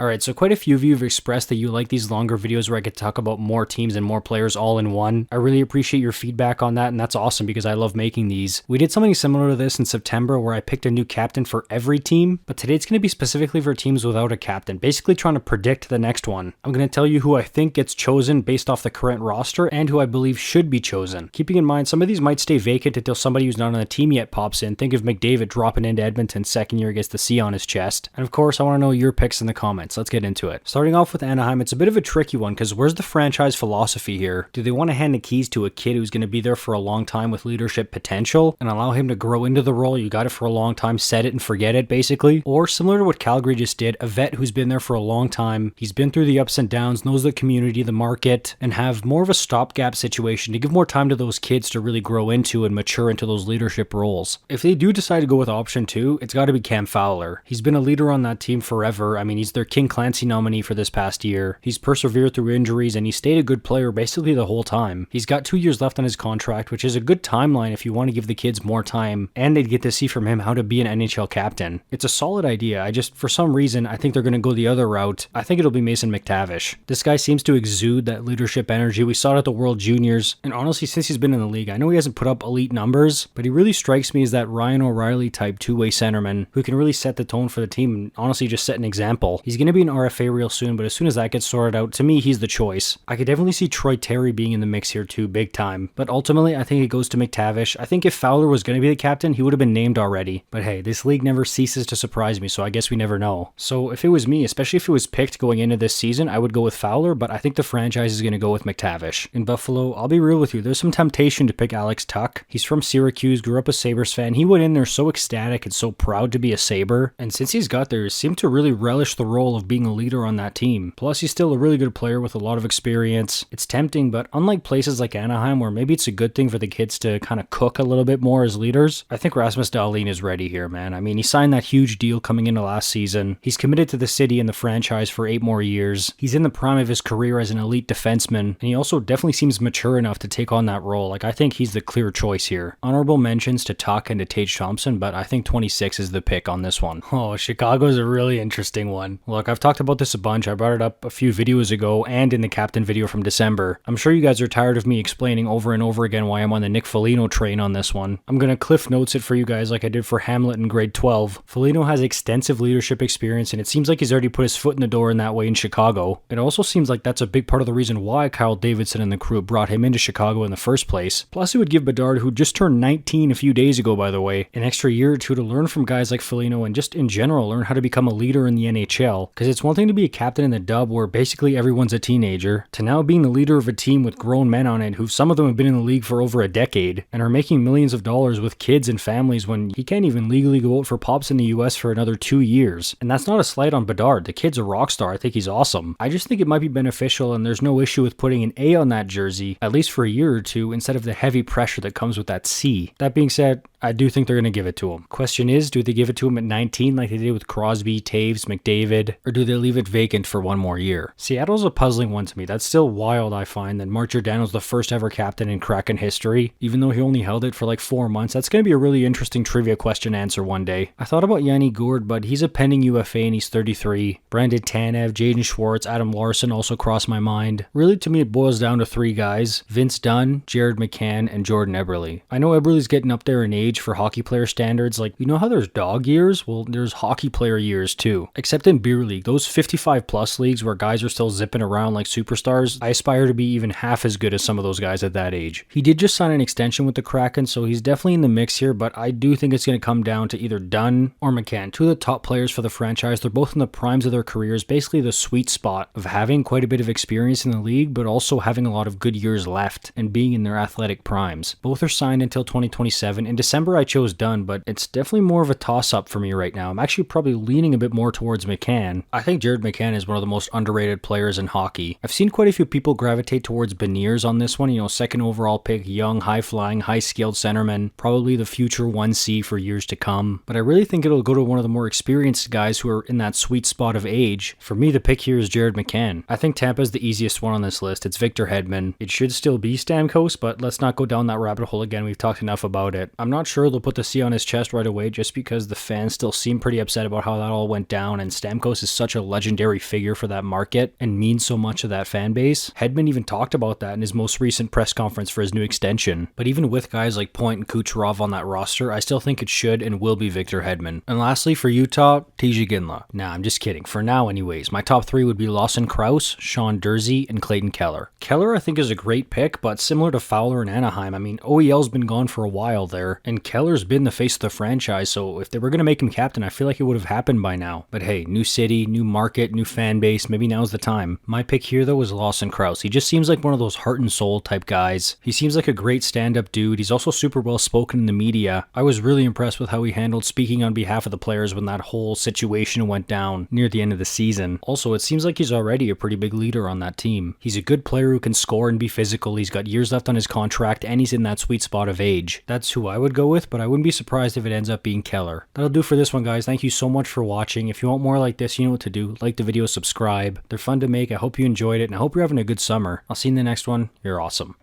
Alright, so quite a few of you have expressed that you like these longer videos where I get to talk about more teams and more players all in one. I really appreciate your feedback on that, and that's awesome because I love making these. We did something similar to this in September where I picked a new captain for every team, but today it's going to be specifically for teams without a captain, basically trying to predict the next one. I'm going to tell you who I think gets chosen based off the current roster and who I believe should be chosen. Keeping in mind, some of these might stay vacant until somebody who's not on the team yet pops in. Think of McDavid dropping into Edmonton's second year against the C on his chest. And of course, I want to know your picks in the comments. Let's get into it. Starting off with Anaheim, it's a bit of a tricky one because where's the franchise philosophy here? Do they want to hand the keys to a kid who's going to be there for a long time with leadership potential and allow him to grow into the role? You got it for a long time, set it and forget it basically. Or similar to what Calgary just did, a vet who's been there for a long time, he's been through the ups and downs, knows the community, the market, and have more of a stopgap situation to give more time to those kids to really grow into and mature into those leadership roles. If they do decide to go with option 2, it's got to be Cam Fowler. He's been a leader on that team forever. I mean, he's their King Clancy nominee for this past year. He's persevered through injuries and he stayed a good player basically the whole time. He's got 2 years left on his contract, which is a good timeline if you want to give the kids more time and they'd get to see from him how to be an NHL captain. It's a solid idea. For some reason, I think they're going to go the other route. I think it'll be Mason McTavish. This guy seems to exude that leadership energy. We saw it at the World Juniors, and honestly, since he's been in the league, I know he hasn't put up elite numbers, but he really strikes me as that Ryan O'Reilly type two-way centerman who can really set the tone for the team and honestly just set an example. He's going to be an RFA real soon, but as soon as that gets sorted out, to me, he's the choice. I could definitely see Troy Terry being in the mix here too, big time, but ultimately, I think it goes to McTavish. I think if Fowler was going to be the captain, he would have been named already, but hey, this league never ceases to surprise me, so I guess we never know. So if it was me, especially if it was picked going into this season, I would go with Fowler, but I think the franchise is going to go with McTavish. In Buffalo, I'll be real with you, there's some temptation to pick Alex Tuch. He's from Syracuse, grew up a Sabres fan. He went in there so ecstatic and so proud to be a Sabre, and since he's got there, he seemed to really relish the role of being a leader on that team. Plus, he's still a really good player with a lot of experience. It's tempting, but unlike places like Anaheim, where maybe it's a good thing for the kids to kind of cook a little bit more as leaders, I think Rasmus Dahlin is ready here, man. I mean, he signed that huge deal coming into last season. He's committed to the city and the franchise for 8 more years. He's in the prime of his career as an elite defenseman, and he also definitely seems mature enough to take on that role. I think he's the clear choice here. Honorable mentions to Tuch and to Tage Thompson, but I think 26 is the pick on this one. Oh, Chicago's a really interesting one. Look, I've talked about this a bunch. I brought it up a few videos ago and in the captain video from December. I'm sure you guys are tired of me explaining over and over again why I'm on the Nick Foligno train on this one. I'm gonna Cliff Notes it for you guys like I did for Hamlet in grade 12. Foligno has extensive leadership experience, and it seems like he's already put his foot in the door in that way in Chicago. It also seems like that's a big part of the reason why Kyle Davidson and the crew brought him into Chicago in the first place. Plus, it would give Bedard, who just turned 19 a few days ago by the way, an extra year or two to learn from guys like Foligno and just in general learn how to become a leader in the NHL. Because it's one thing to be a captain in the dub where basically everyone's a teenager, to now being the leader of a team with grown men on it who some of them have been in the league for over a decade and are making millions of dollars with kids and families when he can't even legally go out for pops in the US for another 2 years. And that's not a slight on Bedard. The kid's a rock star. I think he's awesome. I just think it might be beneficial, and there's no issue with putting an A on that jersey, at least for a year or two, instead of the heavy pressure that comes with that C. That being said, I do think they're going to give it to him. Question is, do they give it to him at 19 like they did with Crosby, Taves, McDavid, or do they leave it vacant for 1 more year? Seattle's a puzzling one to me. That's still wild, I find, that Mark Giordano's the first ever captain in Kraken history, even though he only held it for like 4 months. That's going to be a really interesting trivia question answer one day. I thought about Yanni Gourde, but he's a pending UFA and he's 33. Brandon Tanev, Jaden Schwartz, Adam Larson also crossed my mind. Really, to me, it boils down to 3 guys: Vince Dunn, Jared McCann, and Jordan Eberle. I know Eberle's getting up there in age for hockey player standards. Like, you know how there's dog years? Well, there's hockey player years too. Except in beer league, those 55 plus leagues where guys are still zipping around like superstars, I aspire to be even half as good as some of those guys at that age. He did just sign an extension with the Kraken, so he's definitely in the mix here, but I do think it's going to come down to either Dunn or McCann. 2 of the top players for the franchise. They're both in the primes of their careers, basically the sweet spot of having quite a bit of experience in the league, but also having a lot of good years left and being in their athletic primes. Both are signed until 2027. In December, I chose Dunn, but it's definitely more of a toss-up for me right now. I'm actually probably leaning a bit more towards McCann. I think Jared McCann is one of the most underrated players in hockey. I've seen quite a few people gravitate towards Beniers on this one, second overall pick, young, high-flying, high-skilled centerman, probably the future 1C for years to come. But I really think it'll go to one of the more experienced guys who are in that sweet spot of age. For me, the pick here is Jared McCann. I think Tampa's the easiest one on this list. It's Victor Hedman. It should still be Stamkos, but let's not go down that rabbit hole again. We've talked enough about it. I'm not not sure they'll put the C on his chest right away just because the fans still seem pretty upset about how that all went down, and Stamkos is such a legendary figure for that market and means so much to that fan base. Hedman even talked about that in his most recent press conference for his new extension. But even with guys like Point and Kucherov on that roster, I still think it should and will be Victor Hedman. And lastly, for Utah, TJ Ginla. Nah, I'm just kidding. For now anyways, my top 3 would be Lawson Krause, Sean Durzi, and Clayton Keller. Keller I think is a great pick, but similar to Fowler in Anaheim, I mean, OEL's been gone for a while there, and Keller's been the face of the franchise, so if they were going to make him captain, I feel like it would have happened by now. But hey, new city, new market, new fan base, maybe now's the time. My pick here though is Lawson Krause. He just seems like one of those heart and soul type guys. He seems like a great stand-up dude. He's also super well spoken in the media. I was really impressed with how he handled speaking on behalf of the players when that whole situation went down near the end of the season. Also, it seems like he's already a pretty big leader on that team. He's a good player who can score and be physical. He's got years left on his contract, and he's in that sweet spot of age. That's who I would go with, but I wouldn't be surprised if it ends up being Keller. That'll do for this one, guys. Thank you so much for watching. If you want more like this, you know what to do. Like the video, subscribe. They're fun to make. I hope you enjoyed it, and I hope you're having a good summer. I'll see you in the next one. You're awesome.